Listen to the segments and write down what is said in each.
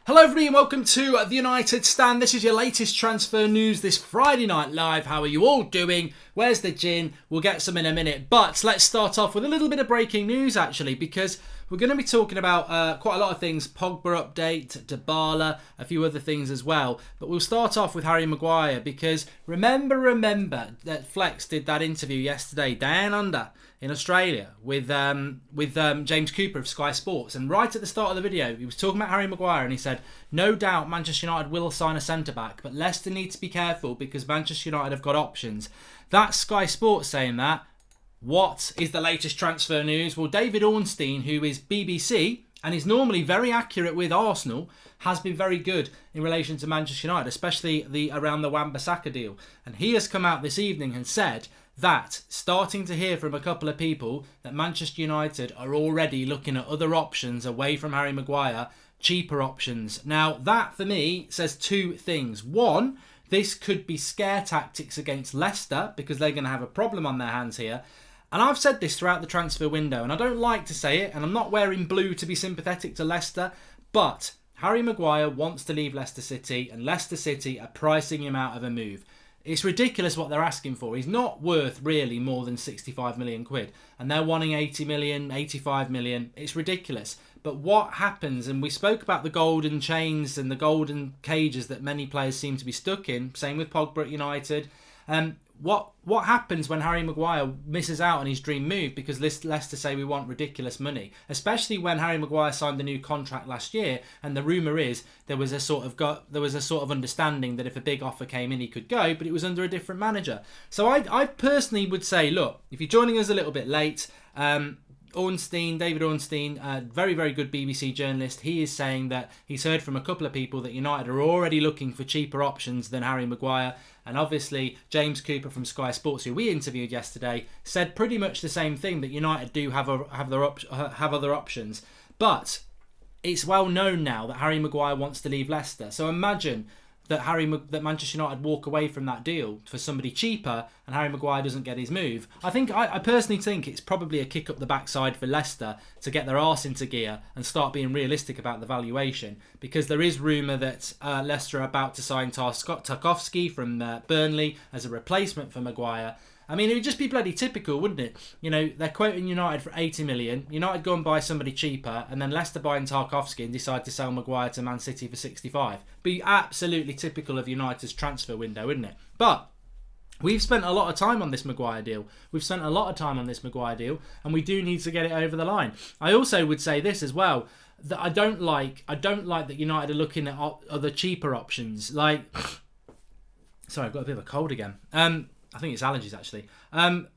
Hello everybody and welcome to the United Stand. This is your latest transfer news this Friday night live. How are you all doing? Where's the gin? We'll get some in a minute. But let's start off with a little bit of breaking news actually, because we're going to be talking about quite a lot of things. Pogba update, Dybala, a few other things as well. But we'll start off with Harry Maguire because remember that Flex did that interview yesterday down under in Australia with James Cooper of Sky Sports, and right at the start of the video he was talking about Harry Maguire and he said no doubt Manchester United will sign a centre-back, but Leicester needs to be careful because Manchester United have got options. That's Sky Sports saying that. What is the latest transfer news? Well, David Ornstein, who is BBC and is normally very accurate with Arsenal, has been very good in relation to Manchester United, especially around the Wan-Bissaka deal, and he has come out this evening and said that, starting to hear from a couple of people, that Manchester United are already looking at other options away from Harry Maguire, cheaper options. Now, that for me says two things. One, this could be scare tactics against Leicester because they're going to have a problem on their hands here. And I've said this throughout the transfer window, and I don't like to say it, and I'm not wearing blue to be sympathetic to Leicester, but Harry Maguire wants to leave Leicester City, and Leicester City are pricing him out of a move. It's ridiculous what they're asking for. He's not worth really more than 65 million quid. And they're wanting 80 million, 85 million. It's ridiculous. But what happens, and we spoke about the golden chains and the golden cages that many players seem to be stuck in. Same with Pogba at United. What happens when Harry Maguire misses out on his dream move because Leicester say we want ridiculous money, especially when Harry Maguire signed the new contract last year, and the rumour is there was a sort of understanding that if a big offer came in he could go, but it was under a different manager. So I personally would say, look, if you're joining us a little bit late, David Ornstein, a very, very good BBC journalist, he is saying that he's heard from a couple of people that United are already looking for cheaper options than Harry Maguire. And obviously, James Cooper from Sky Sports, who we interviewed yesterday, said pretty much the same thing, that United do have other options. But it's well known now that Harry Maguire wants to leave Leicester. So imagine that Manchester United walk away from that deal for somebody cheaper and Harry Maguire doesn't get his move. I personally think it's probably a kick up the backside for Leicester to get their arse into gear and start being realistic about the valuation, because there is rumour that Leicester are about to sign Tarkowski from Burnley as a replacement for Maguire. I mean, it would just be bloody typical, wouldn't it? You know, they're quoting United for 80 million. United go and buy somebody cheaper, and then Leicester buying Tarkowski and decide to sell Maguire to Man City for 65. Be absolutely typical of United's transfer window, wouldn't it? But we've spent a lot of time on this Maguire deal. And we do need to get it over the line. I also would say this as well, that I don't like that United are looking at other cheaper options. Like, sorry, I've got a bit of a cold again. I think it's allergies, actually.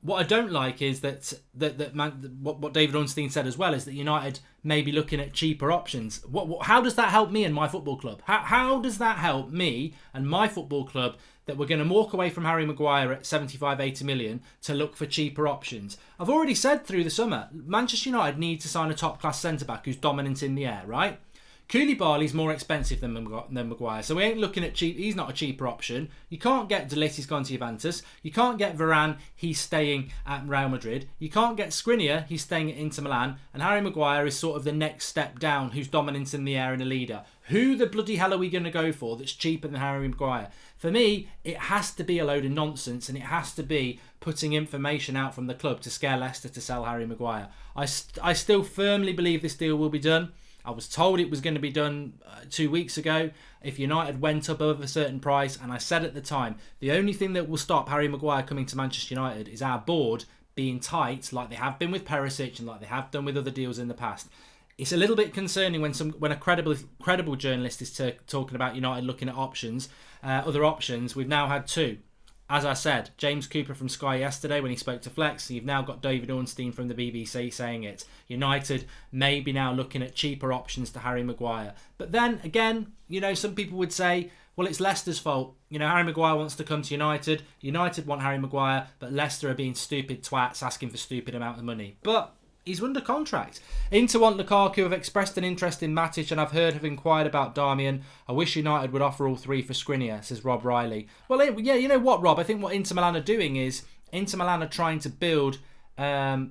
What I don't like is what David Ornstein said as well, is that United may be looking at cheaper options. How does that help me and my football club? How does that help me and my football club that we're going to walk away from Harry Maguire at 75, 80 million to look for cheaper options? I've already said through the summer, Manchester United need to sign a top-class centre-back who's dominant in the air, right? Koulibaly's more expensive than Maguire, so we ain't looking at cheap. He's not a cheaper option. You can't get De Ligt, he's gone to Juventus. You can't get Varane, he's staying at Real Madrid. You can't get Skriniar, he's staying at Inter Milan. And Harry Maguire is sort of the next step down, who's dominant in the air and a leader. Who the bloody hell are we going to go for that's cheaper than Harry Maguire? For me, it has to be a load of nonsense, and it has to be putting information out from the club to scare Leicester to sell Harry Maguire. I still firmly believe this deal will be done. I was told it was going to be done 2 weeks ago if United went up over a certain price, and I said at the time, the only thing that will stop Harry Maguire coming to Manchester United is our board being tight, like they have been with Perisic and like they have done with other deals in the past. It's a little bit concerning when a credible journalist is talking about United looking at options, other options. We've now had two. As I said, James Cooper from Sky yesterday when he spoke to Flex. You've now got David Ornstein from the BBC saying it. United may be now looking at cheaper options to Harry Maguire. But then again, you know, some people would say, well, it's Leicester's fault. You know, Harry Maguire wants to come to United. United want Harry Maguire, but Leicester are being stupid twats asking for stupid amount of money. But he's under contract. Inter want Lukaku, have expressed an interest in Matic, and I've heard have inquired about Darmian. I wish United would offer all three for Skriniar, says Rob Riley. Well, yeah, you know what, Rob? I think what Inter Milan are doing is Inter Milan are trying to build a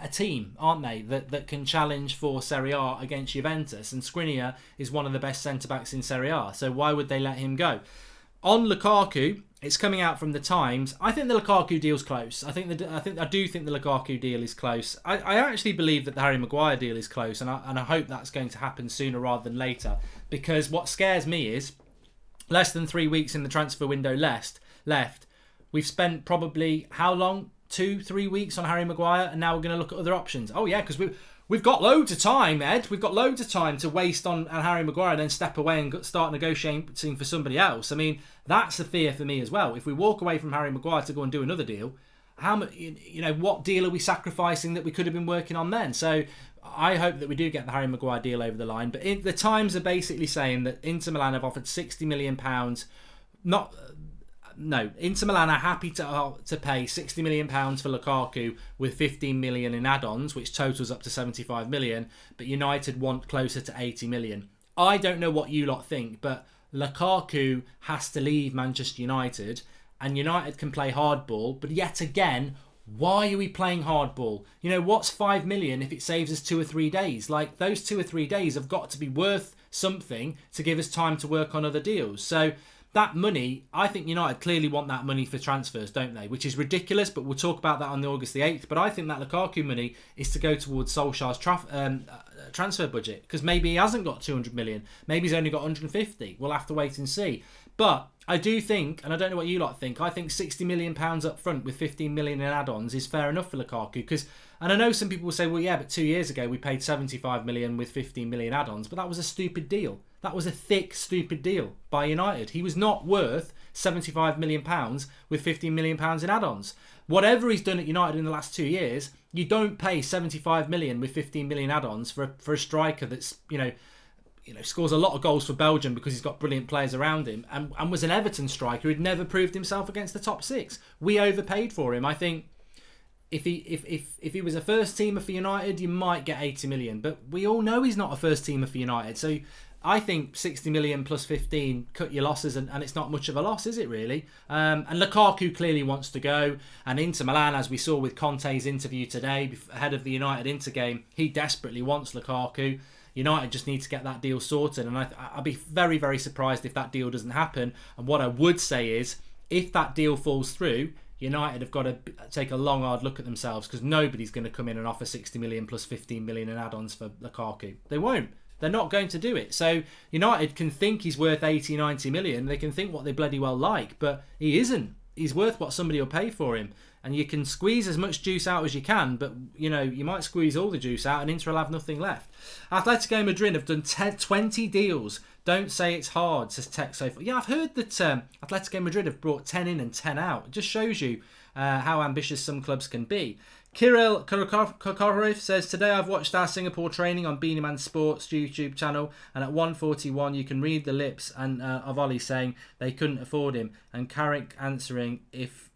a team, aren't they, that can challenge for Serie A against Juventus, and Skriniar is one of the best centre-backs in Serie A, so why would they let him go? On Lukaku, it's coming out from the Times. I think the Lukaku deal's close. I do think the Lukaku deal is close. I actually believe that the Harry Maguire deal is close, and I hope that's going to happen sooner rather than later, because what scares me is less than 3 weeks in the transfer window left. We've spent probably, how long? 2-3 weeks on Harry Maguire, and now we're going to look at other options. Oh yeah, because we've got loads of time, Ed. We've got loads of time to waste on Harry Maguire and then step away and start negotiating for somebody else. I mean, that's a fear for me as well. If we walk away from Harry Maguire to go and do another deal, how much, what deal are we sacrificing that we could have been working on then? So I hope that we do get the Harry Maguire deal over the line. But the Times are basically saying that Inter Milan have offered £60 million. Inter Milan are happy to pay £60 million for Lukaku with 15 million in add-ons, which totals up to 75 million, but United want closer to 80 million. I don't know what you lot think, but Lukaku has to leave Manchester United, and United can play hardball, but yet again, why are we playing hardball? What's 5 million if it saves us 2 or 3 days? Like, those 2 or 3 days have got to be worth something to give us time to work on other deals. So that money, I think United clearly want that money for transfers, don't they? Which is ridiculous, but we'll talk about that on the August the 8th. But I think that Lukaku money is to go towards Solskjaer's transfer budget, because maybe he hasn't got 200 million. Maybe he's only got 150. We'll have to wait and see. But I do think, and I don't know what you lot think, I think £60 million up front with 15 million in add-ons is fair enough for Lukaku. And I know some people will say, well, yeah, but 2 years ago we paid 75 million with 15 million add-ons, but that was a stupid deal. That was a thick, stupid deal by United. He was not worth £75 million with £15 million in add-ons. Whatever he's done at United in the last 2 years, you don't pay 75 million with 15 million add-ons for a striker that's, scores a lot of goals for Belgium because he's got brilliant players around him, and was an Everton striker who'd never proved himself against the top six. We overpaid for him. I think if he was a first teamer for United, you might get 80 million, but we all know he's not a first teamer for United. So I think 60 million plus 15 cut your losses, and it's not much of a loss, is it really? And Lukaku clearly wants to go, and Inter Milan, as we saw with Conte's interview today ahead of the United-Inter game, he desperately wants Lukaku. United just need to get that deal sorted, and I'd be very, very surprised if that deal doesn't happen. And what I would say is, if that deal falls through, United have got to take a long, hard look at themselves, because nobody's going to come in and offer 60 million plus 15 million in add-ons for Lukaku. They won't. They're not going to do it. So United can think he's worth 80, 90 million. They can think what they bloody well like, but he isn't. He's worth what somebody will pay for him. And you can squeeze as much juice out as you can, but you might squeeze all the juice out and Inter will have nothing left. Atletico Madrid have done 20 deals. Don't say it's hard, says Tech so far. Yeah, I've heard that Atletico Madrid have brought 10 in and 10 out. It just shows you how ambitious some clubs can be. Kirill Kokorev says, today I've watched our Singapore training on Beanie Man Sports YouTube channel, and at 1:41 you can read the lips of Ollie saying they couldn't afford him, and Carrick answering if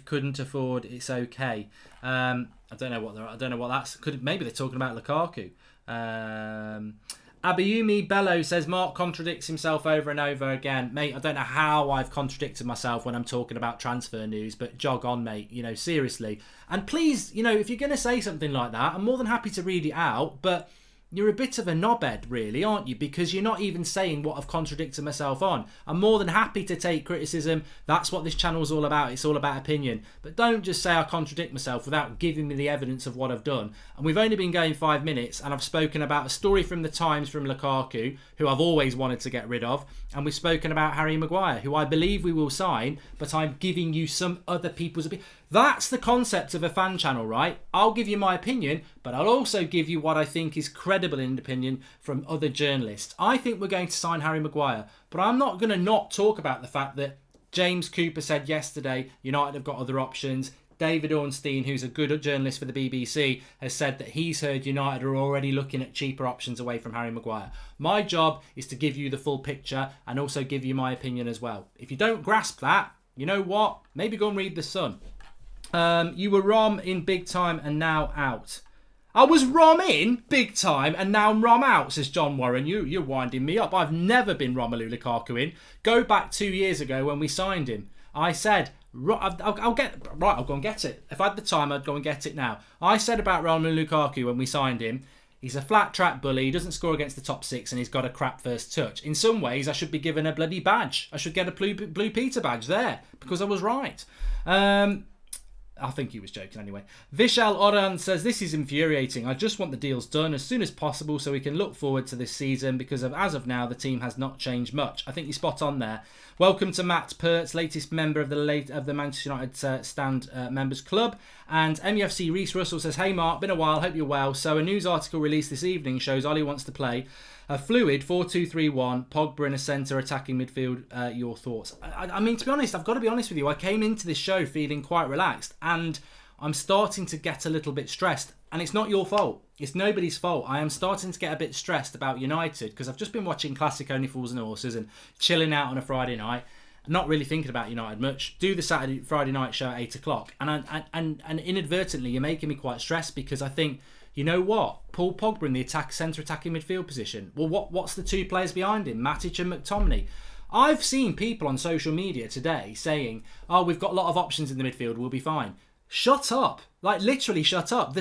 couldn't afford, it's okay. I don't know what that's. Maybe they're talking about Lukaku. Abayumi Bello says Mark contradicts himself over and over again. Mate, I don't know how I've contradicted myself when I'm talking about transfer news, but jog on, mate. Seriously. And please, if you're going to say something like that, I'm more than happy to read it out, but you're a bit of a knobhead, really, aren't you? Because you're not even saying what I've contradicted myself on. I'm more than happy to take criticism. That's what this channel's all about. It's all about opinion. But don't just say I contradict myself without giving me the evidence of what I've done. And we've only been going 5 minutes, and I've spoken about a story from the Times from Lukaku, who I've always wanted to get rid of. And we've spoken about Harry Maguire, who I believe we will sign, but I'm giving you some other people's opinion. That's the concept of a fan channel, right? I'll give you my opinion, but I'll also give you what I think is credible in opinion from other journalists. I think we're going to sign Harry Maguire, but I'm not going to not talk about the fact that James Cooper said yesterday United have got other options. David Ornstein, who's a good journalist for the BBC, has said that he's heard United are already looking at cheaper options away from Harry Maguire. My job is to give you the full picture and also give you my opinion as well. If you don't grasp that, you know what? Maybe go and read The Sun. You were Rom in big time and now out. I was Rom in big time and now I'm Rom out, says John Warren. You're winding me up. I've never been Romelu Lukaku in. Go back 2 years ago when we signed him. I said I'll go and get it. If I had the time, I'd go and get it now. I said about Romelu Lukaku when we signed him, he's a flat track bully, he doesn't score against the top six, and he's got a crap first touch. In some ways, I should be given a bloody badge. I should get a Blue Peter badge there, because I was right. I think he was joking anyway. Vishal Oran says, this is infuriating. I just want the deals done as soon as possible so we can look forward to this season because as of now, the team has not changed much. I think you're spot on there. Welcome to Matt Pertz, latest member of the Manchester United Stand Members Club. And MUFC Reese Russell says, hey Mark, been a while, hope you're well. So a news article released this evening shows Ollie wants to play a fluid 4-2-3-1, Pogba in a centre attacking midfield. Your thoughts? I mean, to be honest, I've got to be honest with you. I came into this show feeling quite relaxed and I'm starting to get a little bit stressed. And it's not your fault. It's nobody's fault. I am starting to get a bit stressed about United because I've just been watching Classic Only Fools and Horses and chilling out on a Friday night. Not really thinking about United much. Do the Friday night show at 8 o'clock. And inadvertently, you're making me quite stressed because I think, you know what? Paul Pogba in the centre attacking midfield position. Well, what's the two players behind him? Matic and McTominay. I've seen people on social media today saying, oh, we've got a lot of options in the midfield, we'll be fine. Shut up. Like, literally shut up.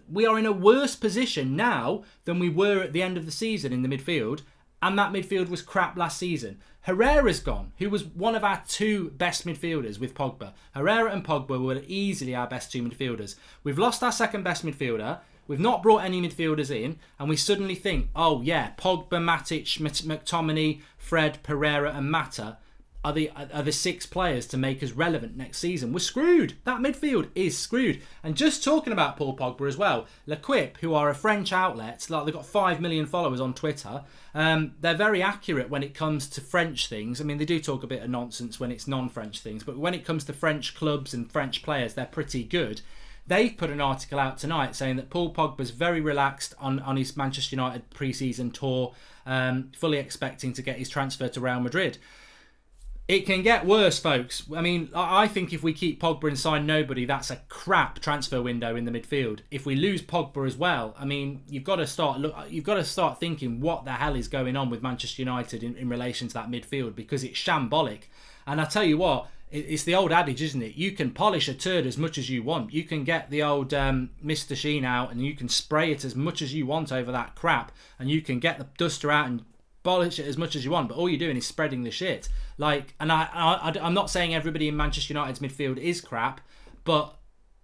We are in a worse position now than we were at the end of the season in the midfield, and that midfield was crap last season. Herrera's gone, who was one of our two best midfielders with Pogba. Herrera and Pogba were easily our best two midfielders. We've lost our second best midfielder. We've not brought any midfielders in, and we suddenly think, oh yeah, Pogba, Matic, McTominay, Fred, Pereira and Mata are the six players to make us relevant next season. We're screwed. That midfield is screwed. And just talking about Paul Pogba as well, L'Equipe, who are a French outlet, like they've got 5 million followers on Twitter, they're very accurate when it comes to French things. I mean, they do talk a bit of nonsense when it's non-French things, but when it comes to French clubs and French players, they're pretty good. They've put an article out tonight saying that Paul Pogba's very relaxed on his Manchester United pre-season tour, fully expecting to get his transfer to Real Madrid. It can get worse, folks. I mean, I think if we keep Pogba and sign nobody, that's a crap transfer window in the midfield. If we lose Pogba as well, I mean, you've got to start thinking what the hell is going on with Manchester United in relation to that midfield, because it's shambolic. And I tell you what, it's the old adage, isn't it? You can polish a turd as much as you want. You can get the old Mr. Sheen out and you can spray it as much as you want over that crap, and you can get the duster out and polish it as much as you want, but all you're doing is spreading the shit. Like, and I'm not saying everybody in Manchester United's midfield is crap, but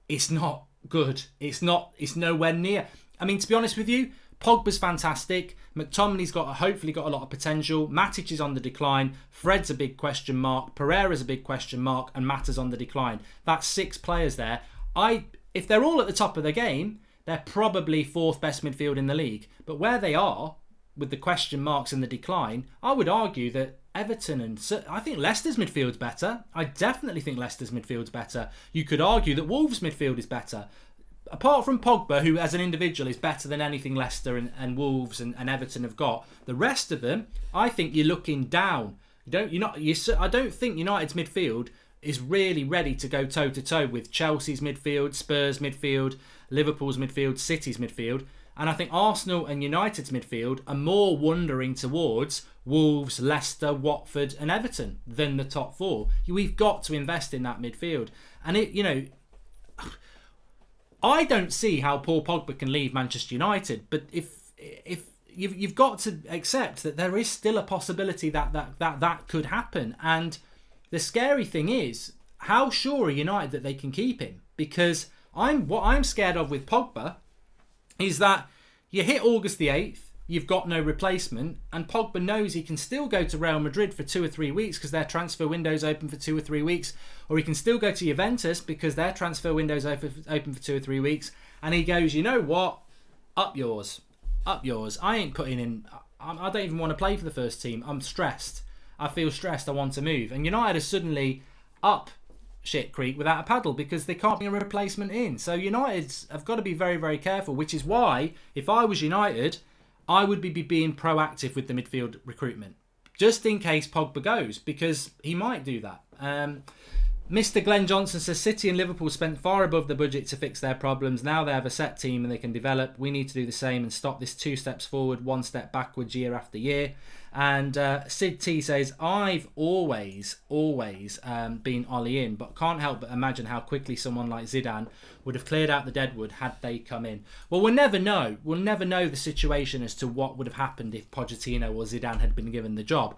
it's not good. It's nowhere near. I mean, to be honest with you, Pogba's fantastic. McTominay's hopefully got a lot of potential. Matic is on the decline. Fred's a big question mark. Pereira's a big question mark, and Mata's on the decline. That's 6 players there. If they're all at the top of their game, they're probably 4th best midfield in the league. But where they are, with the question marks and the decline, I would argue that Everton I think Leicester's midfield's better. I definitely think Leicester's midfield's better. You could argue that Wolves' midfield is better. Apart from Pogba, who as an individual is better than anything Leicester and Wolves and Everton have got, the rest of them, I think you're looking down. I don't think United's midfield is really ready to go toe-to-toe with Chelsea's midfield, Spurs' midfield, Liverpool's midfield, City's midfield. And I think Arsenal and United's midfield are more wandering towards Wolves, Leicester, Watford and Everton than the top 4. We've got to invest in that midfield. And I don't see how Paul Pogba can leave Manchester United, but if you've got to accept that there is still a possibility that could happen. And the scary thing is, how sure are United that they can keep him? Because what I'm scared of with Pogba is that you hit August the 8th, you've got no replacement, and Pogba knows he can still go to Real Madrid for 2 or 3 weeks because their transfer window's open for 2 or 3 weeks, or he can still go to Juventus because their transfer window's open for 2 or 3 weeks, and he goes, you know what, up yours. I ain't putting in, I don't even want to play for the first team. I'm stressed. I feel stressed. I want to move. And United are suddenly up shit creek without a paddle because they can't bring a replacement in. So United have got to be very, very careful, which is why, if I was United, I would be being proactive with the midfield recruitment, just in case Pogba goes, because he might do that. Mr. Glenn Johnson says City and Liverpool spent far above the budget to fix their problems. Now they have a set team and they can develop. We need to do the same and stop this 2 steps forward, 1 step backwards year after year. And Sid T says, I've always been Ollie in, but can't help but imagine how quickly someone like Zidane would have cleared out the deadwood had they come in. Well, we'll never know. We'll never know the situation as to what would have happened if Pochettino or Zidane had been given the job.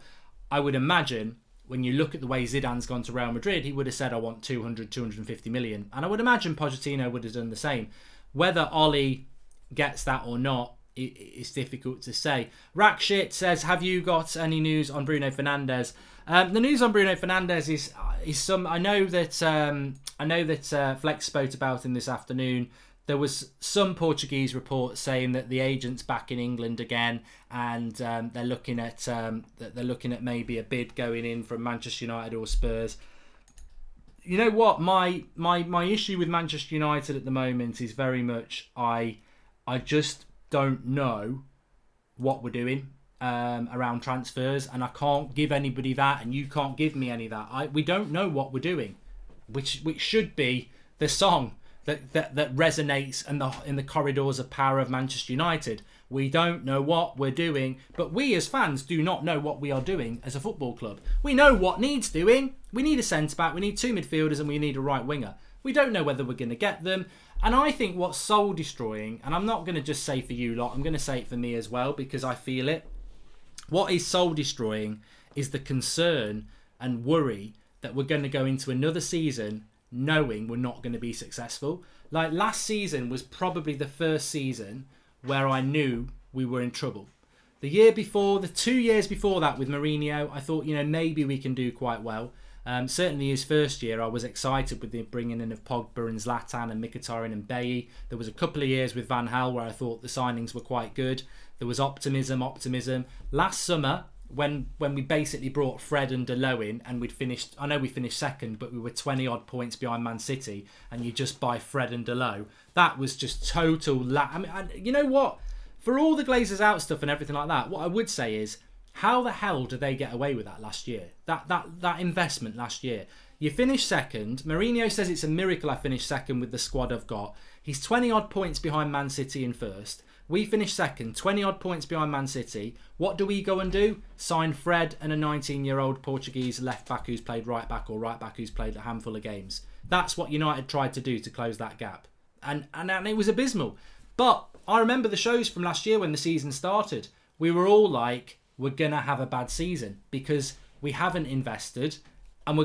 I would imagine when you look at the way Zidane's gone to Real Madrid, he would have said, I want 200, 250 million. And I would imagine Pochettino would have done the same. Whether Ollie gets that or not, it's difficult to say. Rackshit says, have you got any news on Bruno Fernandes? The news on Bruno Fernandes is some. I know that Flex spoke about him this afternoon. There was some Portuguese reports saying that the agent's back in England again, and they're looking at maybe a bid going in from Manchester United or Spurs. You know what? My issue with Manchester United at the moment is very much I just don't know what we're doing around transfers, and I can't give anybody that, and you can't give me any of that. We don't know what we're doing, which should be the song that resonates in the corridors of power of Manchester United. We don't know what we're doing, but we as fans do not know what we are doing as a football club. We know what needs doing. We need a centre-back, we need 2 midfielders, and we need a right winger. We don't know whether we're going to get them. And I think what's soul-destroying, and I'm not going to just say for you lot, I'm going to say it for me as well, because I feel it. What is soul-destroying is the concern and worry that we're going to go into another season knowing we're not going to be successful. Like last season was probably the first season where I knew we were in trouble. The year before, the 2 years before that with Mourinho, I thought, maybe we can do quite well. Certainly his first year, I was excited with the bringing in of Pogba and Zlatan and Mkhitaryan and Bailly. There was a couple of years with Van Gaal where I thought the signings were quite good. There was optimism. Last summer, when we basically brought Fred and Delo in, and we finished second, but we were 20 odd points behind Man City, and you just buy Fred and Delo, that was just total. You know what? For all the Glazers out stuff and everything like that, what I would say is, how the hell did they get away with that last year? That investment last year. You finished second. Mourinho says it's a miracle I finished second with the squad I've got. He's 20 odd points behind Man City in first. We finished second, 20 odd points behind Man City. What do we go and do? Sign Fred and a 19-year-old Portuguese left back who's played right back, or right back who's played a handful of games. That's what United tried to do to close that gap. And it was abysmal. But I remember the shows from last year when the season started. We were all like, we're going to have a bad season because we haven't invested, and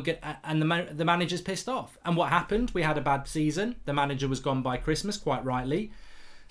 the manager's pissed off. And what happened? We had a bad season. The manager was gone by Christmas, quite rightly.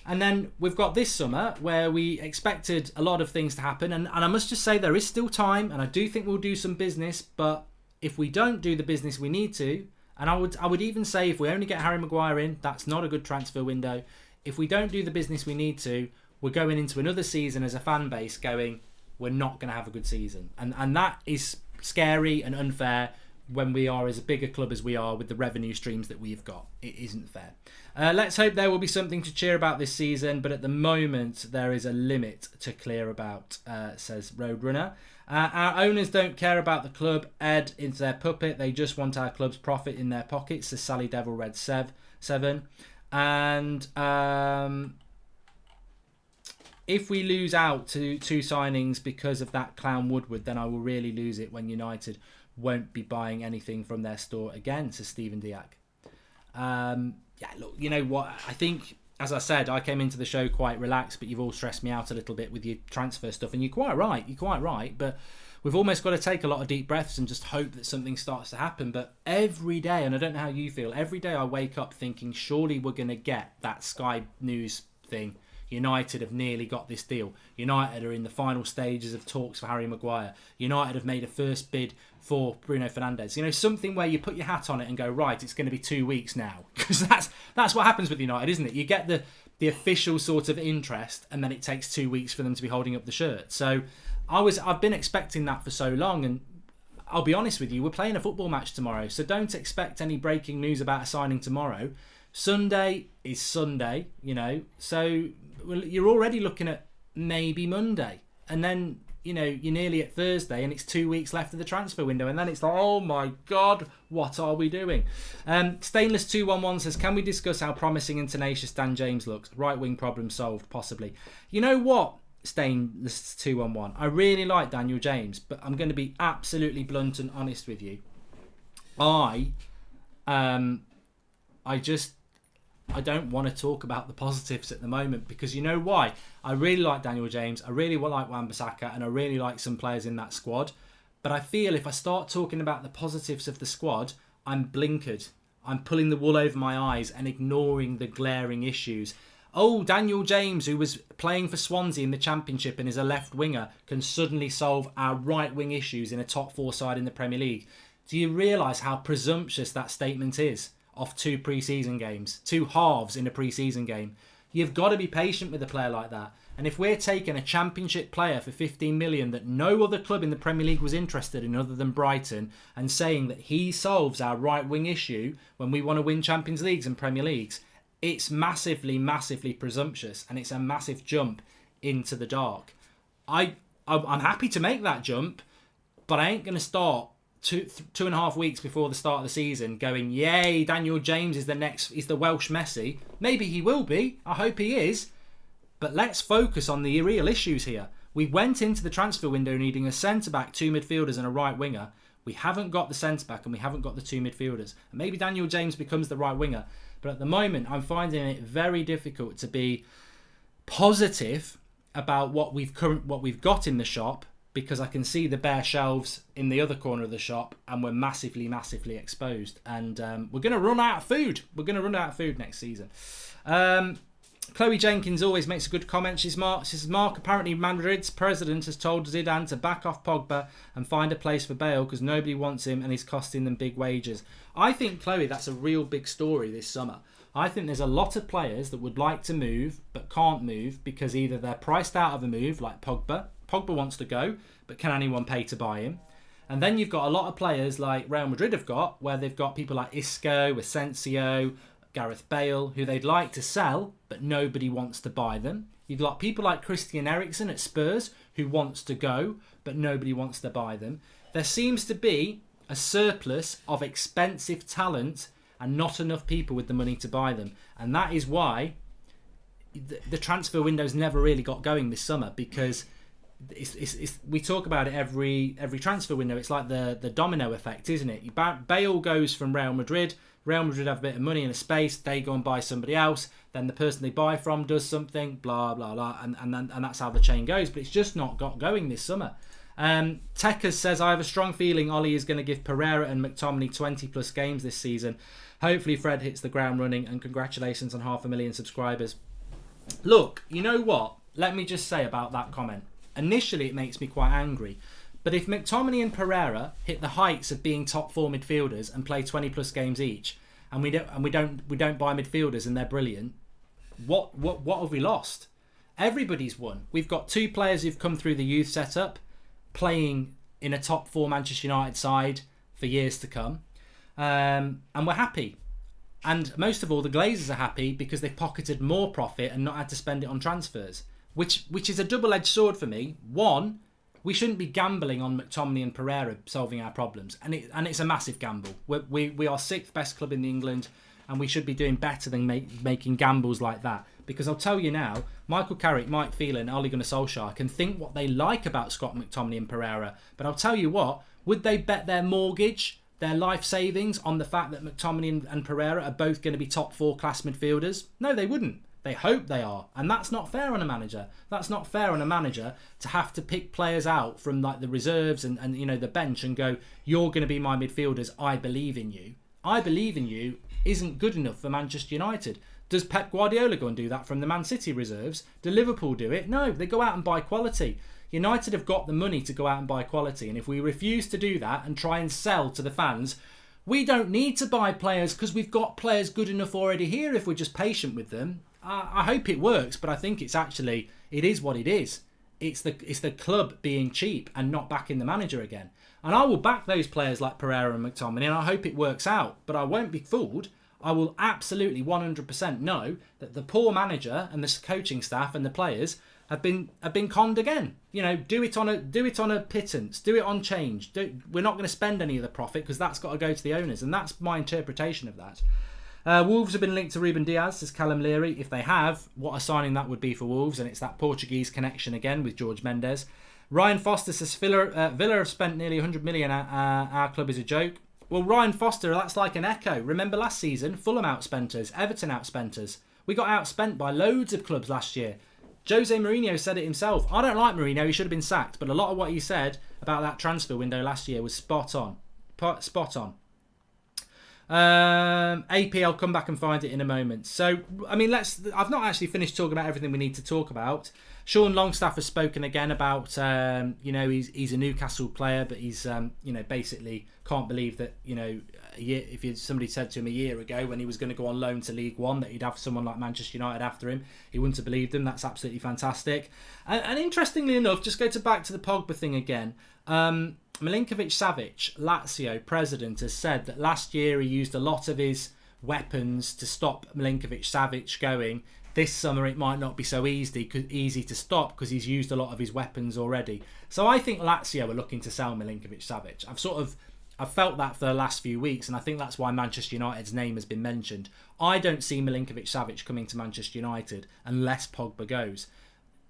And then we've got this summer where we expected a lot of things to happen. And I must just say there is still time, and I do think we'll do some business. But if we don't do the business we need to, and I would even say if we only get Harry Maguire in, that's not a good transfer window. If we don't do the business we need to, we're going into another season as a fan base going, we're not going to have a good season. And that is scary and unfair when we are as a bigger club as we are with the revenue streams that we've got. It isn't fair. Let's hope there will be something to cheer about this season, but at the moment there is a limit to clear about, says Roadrunner. Our owners don't care about the club. Ed is their puppet. They just want our club's profit in their pockets, says Sally Devil Red 7. And if we lose out to 2 signings because of that clown Woodward, then I will really lose it when United won't be buying anything from their store again, says Stephen Diak. Look, you know what? I think, as I said, I came into the show quite relaxed, but you've all stressed me out a little bit with your transfer stuff, and you're quite right. But we've almost got to take a lot of deep breaths and just hope that something starts to happen. But every day, and I don't know how you feel, every day I wake up thinking, surely we're going to get that Sky News thing. United have nearly got this deal. United are in the final stages of talks for Harry Maguire. United have made a first bid for Bruno Fernandes. Something where you put your hat on it and go, right, it's going to be 2 weeks now. Because that's what happens with United, isn't it? You get the official sort of interest, and then it takes 2 weeks for them to be holding up the shirt. So I've been expecting that for so long, and I'll be honest with you, we're playing a football match tomorrow, so don't expect any breaking news about a signing tomorrow. Sunday is Sunday, so you're already looking at maybe Monday, and then you're nearly at Thursday and it's 2 weeks left of the transfer window, and then it's like, oh my God, what are we doing? Stainless 211 says, can we discuss how promising and tenacious Dan James looks? Right wing problem solved, possibly. You know what, Stainless 211, I really like Daniel James, but I'm going to be absolutely blunt and honest with you. I don't want to talk about the positives at the moment, because you know why? I really like Daniel James, I really like Wan-Bissaka, and I really like some players in that squad. But I feel if I start talking about the positives of the squad, I'm blinkered. I'm pulling the wool over my eyes and ignoring the glaring issues. Oh, Daniel James, who was playing for Swansea in the Championship and is a left winger, can suddenly solve our right wing issues in a top 4 side in the Premier League. Do you realise how presumptuous that statement is? Off 2 pre-season games, 2 halves in a pre-season game. You've got to be patient with a player like that. And if we're taking a Championship player for 15 million that no other club in the Premier League was interested in other than Brighton, and saying that he solves our right wing issue when we want to win Champions Leagues and Premier Leagues, it's massively, massively presumptuous, and it's a massive jump into the dark. I'm happy to make that jump, but I ain't going to start 2.5 weeks before the start of the season going, yay, Daniel James is the Welsh Messi. Maybe he will be. I hope he is. But let's focus on the real issues here. We went into the transfer window needing a centre-back, 2 midfielders and a right winger. We haven't got the centre-back and we haven't got the 2 midfielders. And maybe Daniel James becomes the right winger. But at the moment, I'm finding it very difficult to be positive about what we've got in the shop, because I can see the bare shelves in the other corner of the shop and we're massively, massively exposed. And we're going to run out of food. We're going to run out of food next season. Chloe Jenkins always makes a good comment. She says, Mark, apparently Madrid's president has told Zidane to back off Pogba and find a place for Bale because nobody wants him and he's costing them big wages. I think, Chloe, that's a real big story this summer. I think there's a lot of players that would like to move but can't move because either they're priced out of a move, like Pogba. Pogba wants to go, but can anyone pay to buy him? And then you've got a lot of players like Real Madrid have got, where they've got people like Isco, Asensio, Gareth Bale, who they'd like to sell, but nobody wants to buy them. You've got people like Christian Eriksen at Spurs, who wants to go, but nobody wants to buy them. There seems to be a surplus of expensive talent and not enough people with the money to buy them. And that is why the transfer window's never really got going this summer, because we talk about it every transfer window. It's like the domino effect, isn't it? Bale goes from Real Madrid. Real Madrid have a bit of money and a space. They go and buy somebody else. Then the person they buy from does something. Blah blah blah, and that's how the chain goes. But it's just not got going this summer. Tekers says, I have a strong feeling Ollie is going to give Pereira and McTominay 20 plus games this season. Hopefully Fred hits the ground running, and congratulations on 500,000 subscribers. Look, you know what? Let me just say about that comment. Initially, it makes me quite angry. But if McTominay and Pereira hit the heights of being top 4 midfielders and play 20 plus games each, and we don't buy midfielders and they're brilliant, what have we lost? Everybody's won. We've got 2 players who've come through the youth setup, playing in a top 4 Manchester United side for years to come, and we're happy. And most of all, the Glazers are happy because they've pocketed more profit and not had to spend it on transfers. Which is a double-edged sword for me. One, we shouldn't be gambling on McTominay and Pereira solving our problems, and it's a massive gamble. We are 6th best club in England, and we should be doing better than making gambles like that. Because I'll tell you now, Michael Carrick, Mike Phelan, Ole Gunnar Solskjaer can think what they like about Scott McTominay and Pereira, but I'll tell you what, would they bet their mortgage, their life savings on the fact that McTominay and Pereira are both going to be top 4 class midfielders? No, they wouldn't. They hope they are, and that's not fair on a manager. That's not fair on a manager to have to pick players out from like the reserves and the bench and go, you're going to be my midfielders, I believe in you. I believe in you isn't good enough for Manchester United. Does Pep Guardiola go and do that from the Man City reserves? Do Liverpool do it? No, they go out and buy quality. United have got the money to go out and buy quality, and if we refuse to do that and try and sell to the fans, we don't need to buy players because we've got players good enough already here if we're just patient with them. I hope it works, but I think it is what it is. It's the club being cheap and not backing the manager again. And I will back those players like Pereira and McTominay, and I hope it works out. But I won't be fooled. I will absolutely 100% know that the poor manager and the coaching staff and the players have been conned again. You know, do it on a pittance, do it on change. We're not going to spend any of the profit because that's got to go to the owners, and that's my interpretation of that. Wolves have been linked to Ruben Diaz, says Callum Leary. If they have, what a signing that would be for Wolves, and it's that Portuguese connection again with George Mendes. Ryan Foster says Villa have spent nearly 100 million. Our club is a joke. Well, Ryan Foster, that's like an echo. Remember last season, Fulham outspent us, Everton outspent us. We got outspent by loads of clubs last year. Jose Mourinho said it himself. I don't like Mourinho, he should have been sacked, but a lot of what he said about that transfer window last year was spot on. Spot on. AP, I'll come back and find it in a moment. So, I mean, I've not actually finished talking about everything we need to talk about. Sean Longstaff has spoken again about, he's a Newcastle player, but he's, basically can't believe that, somebody said to him a year ago when he was going to go on loan to League One that he'd have someone like Manchester United after him, he wouldn't have believed him. That's absolutely fantastic. And interestingly enough, just go back to the Pogba thing again. Milinkovic-Savic, Lazio president, has said that last year he used a lot of his weapons to stop Milinkovic-Savic going. This summer it might not be so easy to stop because he's used a lot of his weapons already. So I think Lazio are looking to sell Milinkovic-Savic. I've felt that for the last few weeks, and I think that's why Manchester United's name has been mentioned. I don't see Milinkovic-Savic coming to Manchester United unless Pogba goes.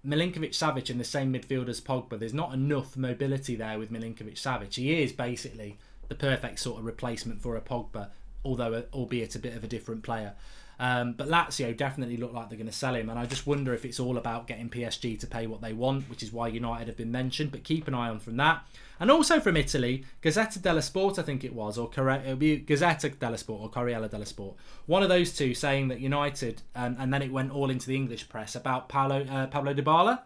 Milinkovic-Savic in the same midfield as Pogba, there's not enough mobility there with Milinkovic-Savic. He is basically the perfect sort of replacement for a Pogba, albeit a bit of a different player. But Lazio definitely look like they're going to sell him, and I just wonder if it's all about getting PSG to pay what they want, which is why United have been mentioned, but keep an eye on from that. And also from Italy, Gazzetta dello Sport, I think it was, or Gazzetta dello Sport or Corriere dello Sport, one of those two, saying that United, and then it went all into the English press about Pablo Dybala,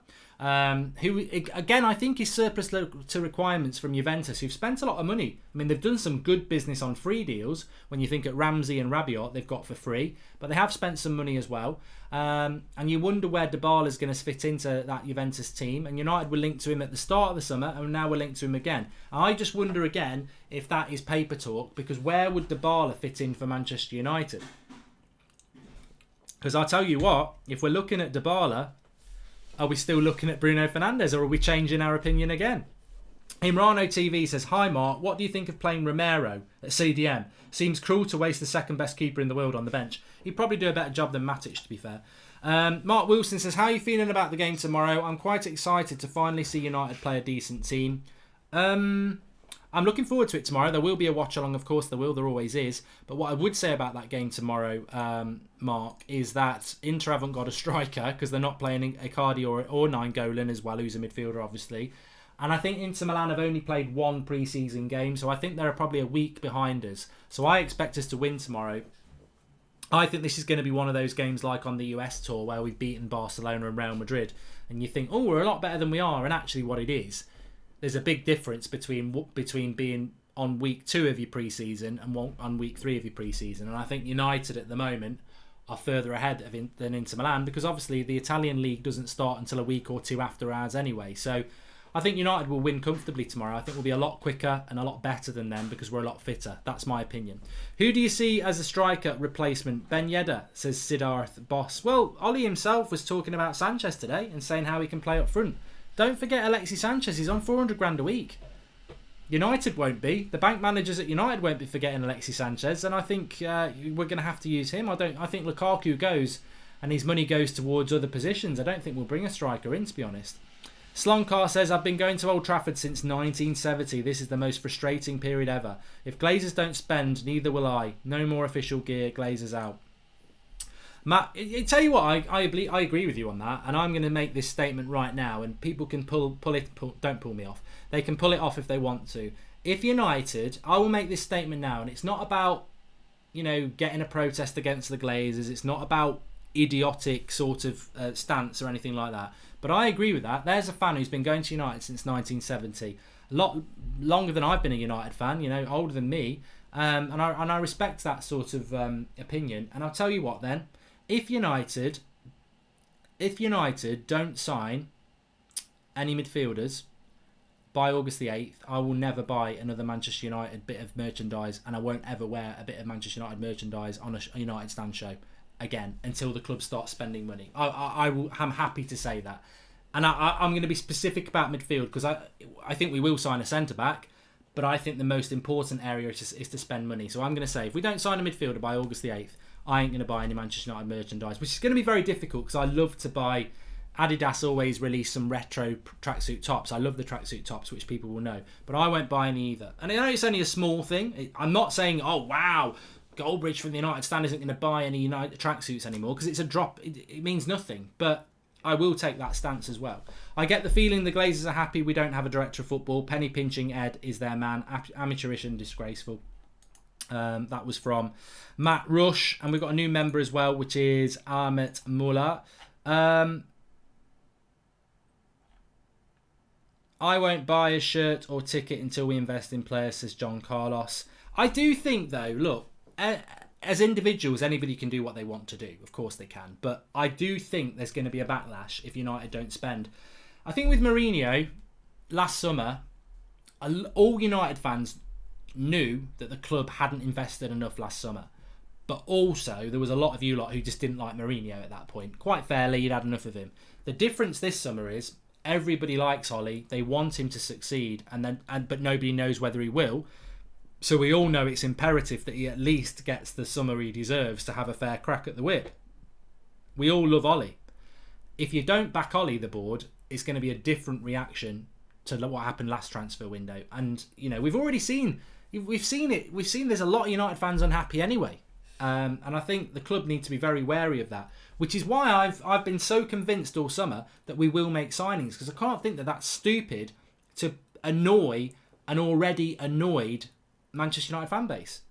who again I think is surplus to requirements from Juventus, who've spent a lot of money. I mean, they've done some good business on free deals. When you think at Ramsey and Rabiot, they've got for free, but they have spent some money as well. And you wonder where Dybala is going to fit into that Juventus team. And United were linked to him at the start of the summer, and now we're linked to him again. I just wonder again if that is paper talk, because where would Dybala fit in for Manchester United? Because I'll tell you what, if we're looking at Dybala, are we still looking at Bruno Fernandes, or are we changing our opinion again? Imrano TV says, "Hi Mark, what do you think of playing Romero at CDM? Seems cruel to waste the second best keeper in the world on the bench. He'd probably do a better job than Matic, to be fair." Mark Wilson says, "How are you feeling about the game tomorrow? I'm quite excited to finally see United play a decent team. I'm looking forward to it tomorrow. There will be a watch along, of course, there always is. But what I would say about that game tomorrow, Mark, is that Inter haven't got a striker because they're not playing Icardi or Nainggolan as well, who's a midfielder, obviously. And I think Inter Milan have only played one pre-season game, so I think they're probably a week behind us. So I expect us to win tomorrow. I think this is going to be one of those games like on the US tour where we've beaten Barcelona and Real Madrid. And you think, oh, we're a lot better than we are. And actually what it is, there's a big difference between being on week 2 of your pre-season and on week 3 of your pre-season. And I think United at the moment are further ahead than Inter Milan, because obviously the Italian league doesn't start until a week or 2 after ours anyway. So I think United will win comfortably tomorrow. I think we'll be a lot quicker and a lot better than them because we're a lot fitter. That's my opinion. Who do you see as a striker replacement? Ben Yedder, says Siddharth Boss. Well, Ollie himself was talking about Sanchez today and saying how he can play up front. Don't forget Alexis Sanchez. He's on 400 grand a week. United won't be. The bank managers at United won't be forgetting Alexis Sanchez, and I think we're going to have to use him. I think Lukaku goes and his money goes towards other positions. I don't think we'll bring a striker in, to be honest. Slonkar says, "I've been going to Old Trafford since 1970. This is the most frustrating period ever. If Glazers don't spend, neither will I. No more official gear. Glazers out." Matt, I tell you what, I agree with you on that, and I'm going to make this statement right now, and people can don't pull me off. They can pull it off if they want to. If United, I will make this statement now, and it's not about, getting a protest against the Glazers. It's not about idiotic sort of stance or anything like that. But I agree with that. There's a fan who's been going to United since 1970, a lot longer than I've been a United fan. Older than me, and I respect that sort of opinion. And I'll tell you what, then, if United don't sign any midfielders by August the 8th, I will never buy another Manchester United bit of merchandise, and I won't ever wear a bit of Manchester United merchandise on a United stand show again until the club starts spending money. I'm happy to say that. And I'm going to be specific about midfield because I think we will sign a centre-back, but I think the most important area is to spend money. So I'm going to say, if we don't sign a midfielder by August the 8th, I ain't going to buy any Manchester United merchandise, which is going to be very difficult because I love to buy... Adidas always release some retro tracksuit tops. I love the tracksuit tops, which people will know. But I won't buy any either. And I know it's only a small thing. I'm not saying, oh, wow, Goldbridge from the United stand isn't going to buy any United tracksuits anymore because it's a drop. It means nothing. But I will take that stance as well. I get the feeling the Glazers are happy we don't have a director of football. Penny pinching Ed is their man. Amateurish and disgraceful. That was from Matt Rush. And we've got a new member as well, which is Ahmet Mullah. I won't buy a shirt or ticket until we invest in players, says John Carlos. I do think, though, look, as individuals, anybody can do what they want to do. Of course they can. But I do think there's going to be a backlash if United don't spend. I think with Mourinho, last summer, all United fans knew that the club hadn't invested enough last summer. But also, there was a lot of you lot who just didn't like Mourinho at that point. Quite fairly, you'd had enough of him. The difference this summer is... everybody likes Ollie. They want him to succeed, but nobody knows whether he will. So we all know it's imperative that he at least gets the summer he deserves to have a fair crack at the whip. We all love Ollie. If you don't back Ollie, the board, it's going to be a different reaction to what happened last transfer window. And we've already seen, we've seen it. We've seen there's a lot of United fans unhappy anyway. And I think the club need to be very wary of that, which is why I've been so convinced all summer that we will make signings, because I can't think that that's stupid to annoy an already annoyed Manchester United fan base.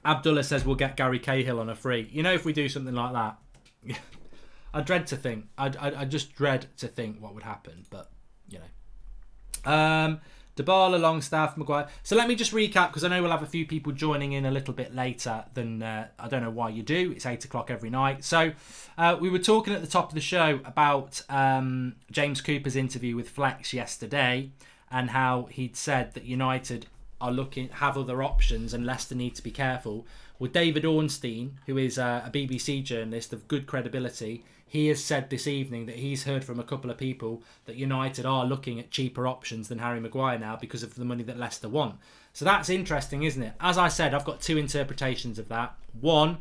Abdullah says we'll get Gary Cahill on a free. If we do something like that, I dread to think. I just dread to think what would happen, but Dybala, Longstaff, Maguire. So let me just recap, because I know we'll have a few people joining in a little bit later than I don't know why you do. It's 8 o'clock every night. So we were talking at the top of the show about James Cooper's interview with Flex yesterday and how he'd said that United have other options and Leicester need to be careful. Well, David Ornstein, who is a BBC journalist of good credibility, he has said this evening that he's heard from a couple of people that United are looking at cheaper options than Harry Maguire now because of the money that Leicester want. So that's interesting, isn't it? As I said, I've got two interpretations of that. One,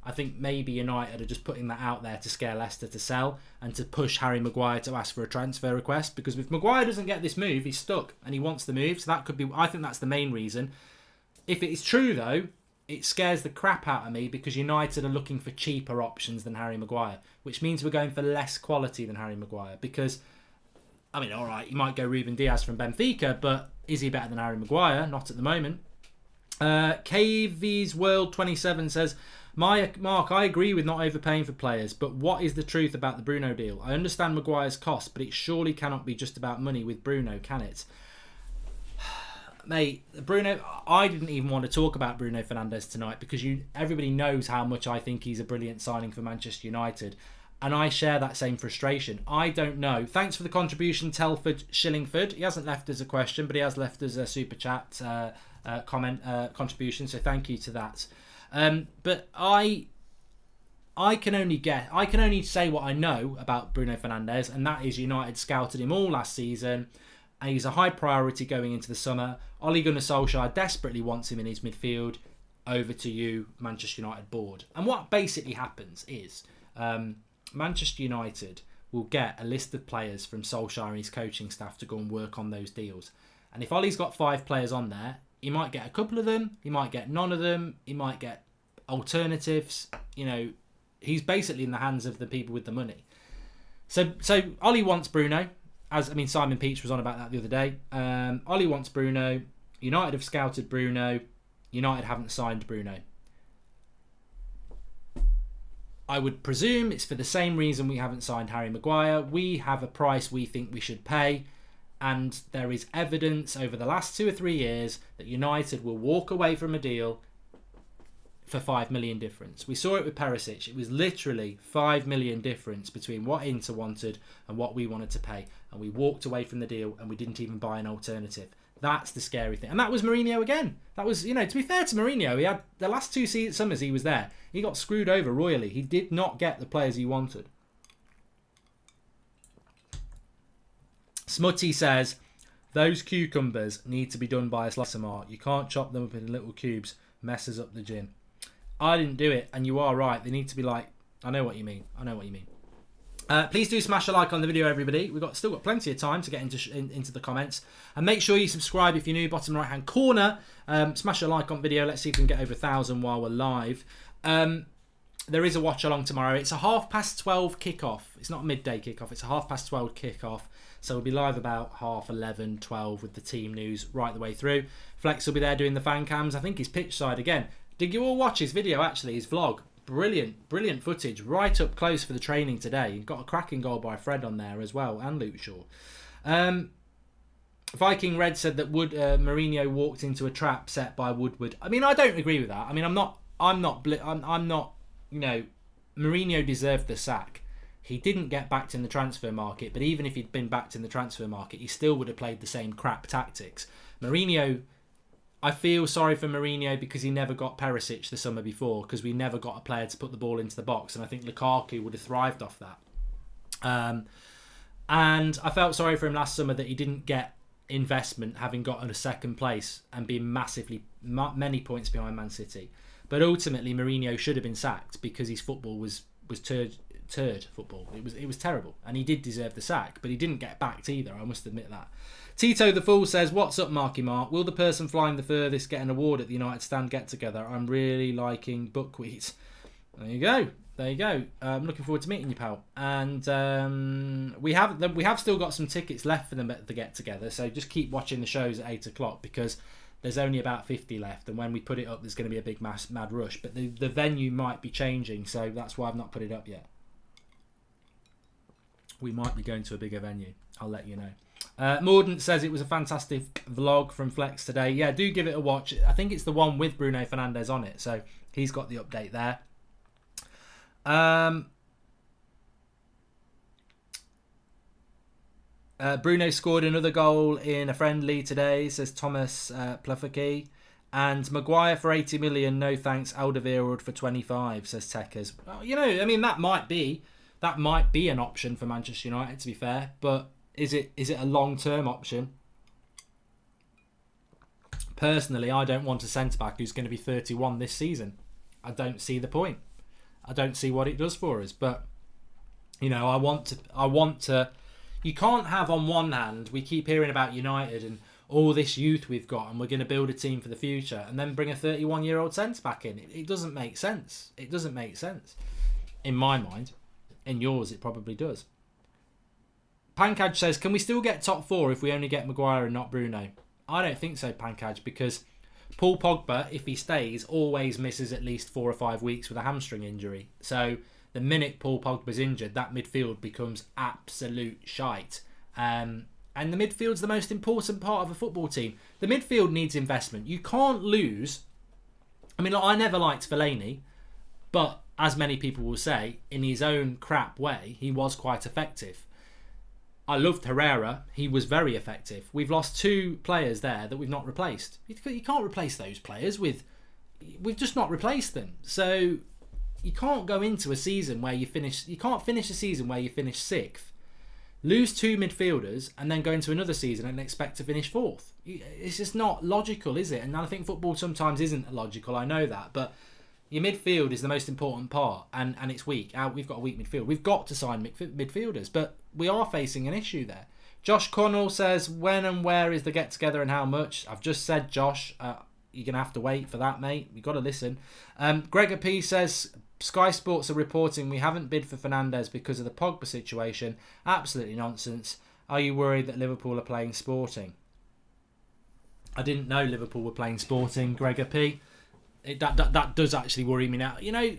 I think maybe United are just putting that out there to scare Leicester to sell and to push Harry Maguire to ask for a transfer request, because if Maguire doesn't get this move, he's stuck and he wants the move. So that could be, I think that's the main reason. If it is true though, it scares the crap out of me, because United are looking for cheaper options than Harry Maguire, which means we're going for less quality than Harry Maguire. Because, I mean, all right, you might go Ruben Diaz from Benfica, but is he better than Harry Maguire? Not at the moment. KV's World 27 says, Mark, I agree with not overpaying for players, but what is the truth about the Bruno deal? I understand Maguire's cost, but it surely cannot be just about money with Bruno, can it? Mate, Bruno, I didn't even want to talk about Bruno Fernandes tonight because everybody knows how much I think he's a brilliant signing for Manchester United. And I share that same frustration. I don't know. Thanks for the contribution, Telford Shillingford. He hasn't left us a question, but he has left us a super chat contribution. So thank you to that. But I can only say what I know about Bruno Fernandes, and that is United scouted him all last season. And he's a high priority going into the summer. Ole Gunnar Solskjaer desperately wants him in his midfield. Over to you, Manchester United board. And what basically happens is Manchester United will get a list of players from Solskjaer and his coaching staff to go and work on those deals. And if Ole's got 5 players on there, he might get a couple of them. He might get none of them. He might get alternatives. He's basically in the hands of the people with the money. So Ole wants Bruno. Simon Peach was on about that the other day. Ole wants Bruno. United have scouted Bruno. United haven't signed Bruno. I would presume it's for the same reason we haven't signed Harry Maguire. We have a price we think we should pay. And there is evidence over the last 2 or 3 years that United will walk away from a deal for 5 million difference. We saw it with Perisic. It was literally 5 million difference between what Inter wanted and what we wanted to pay. And we walked away from the deal and we didn't even buy an alternative. That's the scary thing. And that was Mourinho again. That was, to be fair to Mourinho, he had the last 2 summers he was there. He got screwed over royally. He did not get the players he wanted. Smutty says, those cucumbers need to be done by a slicer mark. You can't chop them up in little cubes. Messes up the gin. I didn't do it, and you are right. They need to be like... I know what you mean. Please do smash a like on the video, everybody. We've still got plenty of time to get into the comments. And make sure you subscribe if you're new, bottom right-hand corner. Smash a like on video. Let's see if we can get over 1,000 while we're live. There is a watch-along tomorrow. It's a 12:30 kickoff. It's not a midday kickoff. It's a 12:30 kickoff. So we'll be live about 11:30, 12 with the team news right the way through. Flex will be there doing the fan cams. I think he's pitch side again. Did you all watch his video, actually, his vlog? Brilliant footage, right up close for the training today. Got a cracking goal by Fred on there as well, and Luke Shaw. Viking Red said that Mourinho walked into a trap set by Woodward. I mean, I don't agree with that. I mean, I'm not. You know, Mourinho deserved the sack. He didn't get backed in the transfer market, but even if he'd been backed in the transfer market, he still would have played the same crap tactics. Mourinho. I feel sorry for Mourinho because he never got Perisic the summer before, because we never got a player to put the ball into the box, and I think Lukaku would have thrived off that. And I felt sorry for him last summer that he didn't get investment, having gotten a second place and being many points behind Man City. But ultimately, Mourinho should have been sacked because his football was turd football. It was terrible, and he did deserve the sack, but he didn't get backed either. I must admit that. Tito the Fool says, what's up, Marky Mark? Will the person flying the furthest get an award at the United Stand get-together? I'm really liking buckwheat. There you go. I'm looking forward to meeting you, pal. And we have still got some tickets left for them at the get-together, so just keep watching the shows at 8 o'clock because there's only about 50 left, and when we put it up, there's going to be a big mad rush. But the venue might be changing, so that's why I've not put it up yet. We might be going to a bigger venue. I'll let you know. Mordant says it was a fantastic vlog from Flex today. Yeah, do give it a watch. I think it's the one with Bruno Fernandes on it, so he's got the update there. Bruno scored another goal in a friendly today, says Thomas Plufferkey. And Maguire for 80 million, no thanks. Alderweireld for 25, says Techers. Well, you know, I mean, that might be an option for Manchester United, to be fair, but is it a long-term option? Personally, I don't want a centre-back who's going to be 31 this season. I don't see the point. I don't see what it does for us. But, you know, I want to... You can't have, on one hand, we keep hearing about United and all this youth we've got and we're going to build a team for the future, and then bring a 31-year-old centre-back in. It doesn't make sense. It doesn't make sense. In my mind. In yours, it probably does. Pankaj says, can we still get top four if we only get Maguire and not Bruno? I don't think so, Pankaj, because Paul Pogba, if he stays, always misses at least 4 or 5 weeks with a hamstring injury. So the minute Paul Pogba's injured, that midfield becomes absolute shite. And the midfield's the most important part of a football team. The midfield needs investment. You can't lose. I mean, I never liked Fellaini, but as many people will say, in his own crap way, he was quite effective. I loved Herrera. He was very effective. We've lost 2 players there that we've not replaced. You can't replace those players with... We've just not replaced them. So you can't go into a season where you finish... You can't finish a season where you finish 6th, lose 2 midfielders, and then go into another season and expect to finish 4th. It's just not logical, is it? And I think football sometimes isn't logical. I know that. But your midfield is the most important part, and it's weak. We've got a weak midfield. We've got to sign midfielders, but we are facing an issue there. Josh Connell says, when and where is the get-together and how much? I've just said, Josh, you're going to have to wait for that, mate. You've got to listen. Gregor P says, Sky Sports are reporting we haven't bid for Fernandes because of the Pogba situation. Absolutely nonsense. Are you worried that Liverpool are playing Sporting? I didn't know Liverpool were playing Sporting, Gregor P. That does actually worry me now. You know,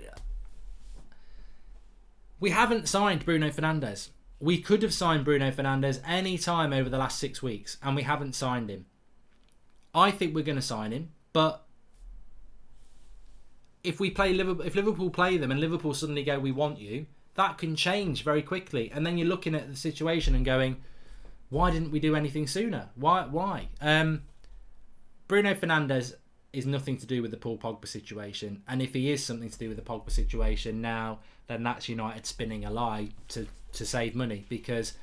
we haven't signed Bruno Fernandes. We could have signed Bruno Fernandes any time over the last 6 weeks, and we haven't signed him. I think we're going to sign him, but if Liverpool play them and Liverpool suddenly go, we want you, that can change very quickly. And then you're looking at the situation and going, why didn't we do anything sooner? Why? Bruno Fernandes is nothing to do with the Paul Pogba situation, and if he is something to do with the Pogba situation now, then that's United spinning a lie to save money, because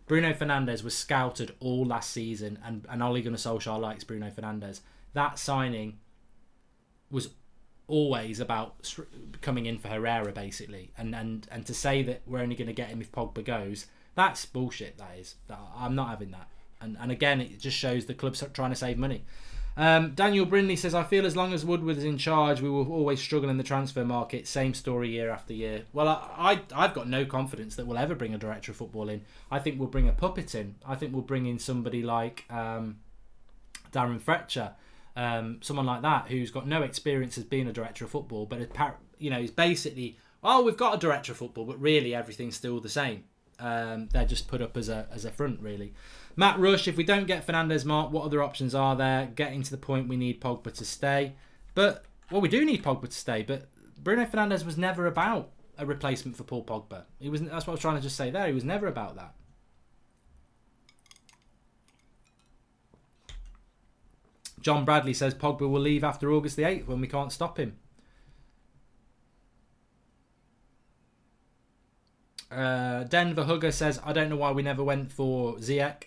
Bruno Fernandes was scouted all last season, and Ole Gunnar Solskjaer likes Bruno Fernandes. That signing was always about coming in for Herrera, basically. And to say that we're only going to get him if Pogba goes, that's bullshit, that is. I'm not having that. And again, it just shows the club's trying to save money. Daniel Brindley says, I feel as long as Woodward is in charge, we will always struggle in the transfer market. Same story year after year. Well, I've got no confidence that we'll ever bring a director of football in. I think we'll bring a puppet in. I think we'll bring in somebody like Darren Fletcher, someone like that, who's got no experience as being a director of football, but he's basically, we've got a director of football, but really everything's still the same. They're just put up as a front, really. Matt Rush, if we don't get Fernandes, Mark, what other options are there? Getting to the point we need Pogba to stay. We do need Pogba to stay, but Bruno Fernandes was never about a replacement for Paul Pogba. That's what I was trying to just say there. He was never about that. John Bradley says Pogba will leave after August the 8th when we can't stop him. Denver Hugger says, I don't know why we never went for Ziyech.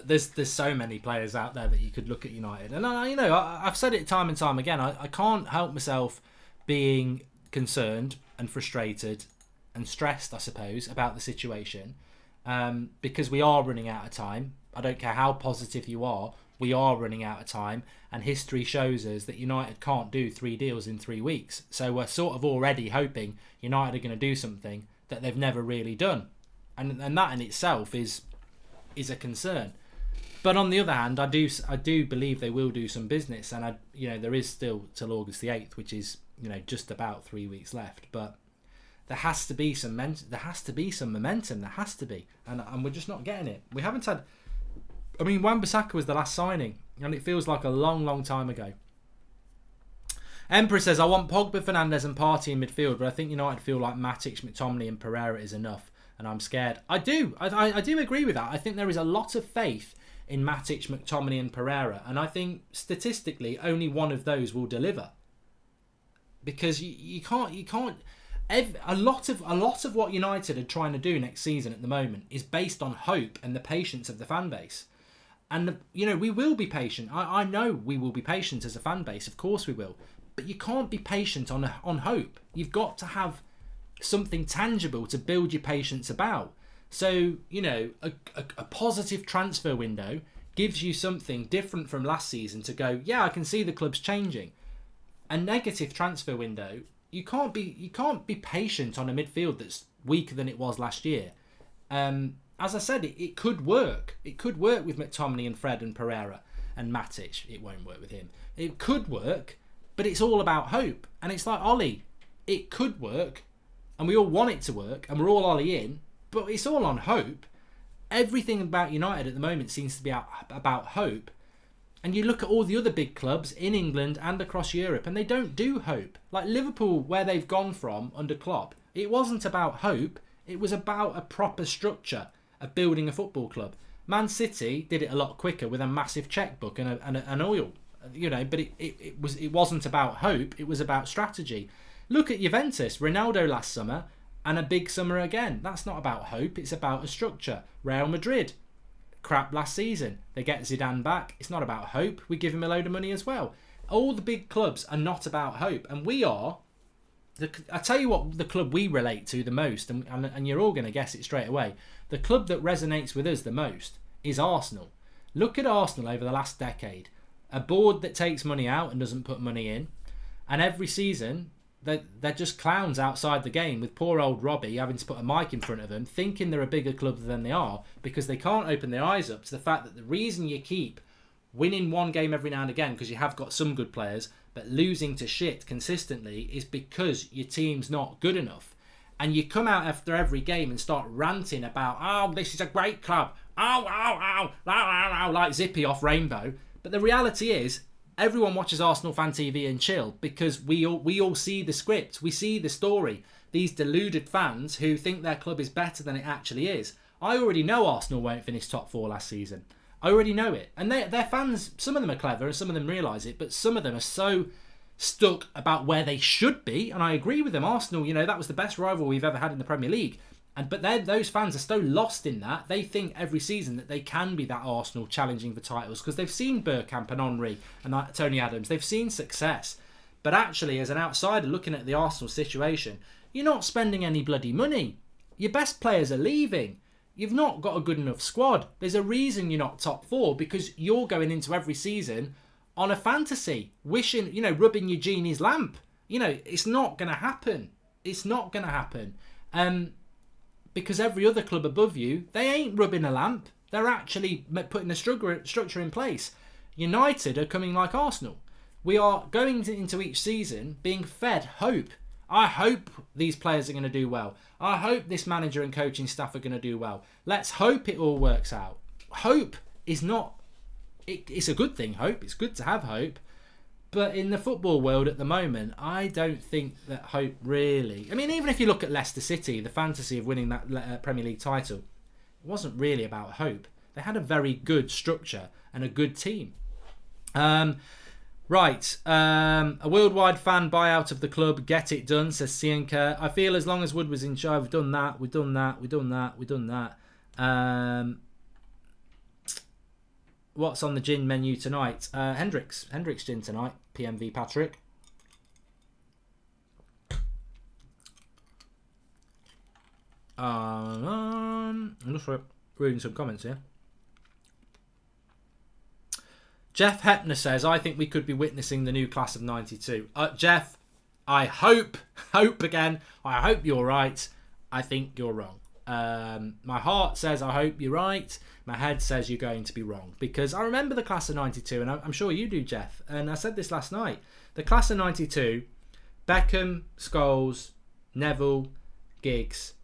There's so many players out there that you could look at United, and I've said it time and time again. I can't help myself being concerned and frustrated and stressed, I suppose, about the situation, because we are running out of time. I don't care how positive you are, we are running out of time, and history shows us that United can't do 3 deals in 3 weeks. So we're sort of already hoping United are going to do something that they've never really done, and that in itself is a concern. But on the other hand, I do believe they will do some business, and there is still till August the 8th, which is just about 3 weeks left. But there has to be some momentum. There has to be, and we're just not getting it. We haven't had. I mean, Wan-Bissaka was the last signing, and it feels like a long, long time ago. Emperor says, I want Pogba, Fernandes and Partey in midfield, but I think United feel like Matic, McTominay and Pereira is enough, and I'm scared. I do agree with that. I think there is a lot of faith in Matic, McTominay and Pereira, and I think statistically only one of those will deliver. Because you can't. A lot of what United are trying to do next season at the moment is based on hope and the patience of the fan base. And, we will be patient. I know we will be patient as a fan base. Of course we will. But you can't be patient on hope. You've got to have something tangible to build your patience about. So, a positive transfer window gives you something different from last season to go, yeah, I can see the club's changing. A negative transfer window, you can't be patient on a midfield that's weaker than it was last year. As I said, it could work. It could work with McTominay and Fred and Pereira and Matic. It won't work with him. It could work, but it's all about hope. And it's like Ollie. It could work, and we all want it to work, and we're all Ollie in, but it's all on hope. Everything about United at the moment seems to be about hope. And you look at all the other big clubs in England and across Europe, and they don't do hope. Like Liverpool, where they've gone from under Klopp, it wasn't about hope. It was about a proper structure of building a football club. Man City did it a lot quicker with a massive checkbook and an oil, but it wasn't about hope. It was about strategy. Look at Juventus, Ronaldo last summer and a big summer again. That's not about hope. It's about a structure. Real Madrid, crap last season. They get Zidane back. It's not about hope. We give him a load of money as well. All the big clubs are not about hope, and we are. I tell you what, the club we relate to the most, and you're all going to guess it straight away, the club that resonates with us the most is Arsenal. Look at Arsenal over the last decade. A board that takes money out and doesn't put money in, and every season they're just clowns outside the game, with poor old Robbie having to put a mic in front of them, thinking they're a bigger club than they are, because they can't open their eyes up to the fact that the reason you keep winning one game every now and again, because you have got some good players, but losing to shit consistently, is because your team's not good enough. And you come out after every game and start ranting about, oh, this is a great club, like Zippy off Rainbow. But the reality is, everyone watches Arsenal Fan TV and chill, because we all see the script, we see the story. These deluded fans who think their club is better than it actually is. I already know Arsenal won't finish top 4 last season. I already know it. And their fans, some of them are clever and some of them realise it, but some of them are so stuck about where they should be, and I agree with them. Arsenal, that was the best rival we've ever had in the Premier League. But those fans are so lost in that. They think every season that they can be that Arsenal challenging for titles because they've seen Bergkamp and Henry and Tony Adams. They've seen success. But actually, as an outsider looking at the Arsenal situation, you're not spending any bloody money. Your best players are leaving. You've not got a good enough squad. There's a reason you're not top four because you're going into every season on a fantasy, wishing, rubbing your genie's lamp. It's not going to happen. It's not going to happen. Because every other club above you, they ain't rubbing a lamp. They're actually putting a structure in place. United are coming like Arsenal. We are going into each season being fed hope. I hope these players are going to do well. I hope this manager and coaching staff are going to do well. Let's hope it all works out. Hope is not... It's a good thing, hope. It's good to have hope. But in the football world at the moment, I don't think that hope really... I mean, even if you look at Leicester City, the fantasy of winning that Premier League title, it wasn't really about hope. They had a very good structure and a good team. Right. A worldwide fan buyout of the club. Get it done, says Sienka. I feel as long as Wood was in charge, we've done that. What's on the gin menu tonight? Hendrick's gin tonight. PMV Patrick. I'm just reading some comments here. Jeff Hepner says, I think we could be witnessing the new class of 92. Jeff, I hope you're right. I think you're wrong. My heart says I hope you're right. My head says you're going to be wrong. Because I remember the class of 92, and I'm sure you do, Jeff. And I said this last night. The class of 92, Beckham, Scholes, Neville, Giggs,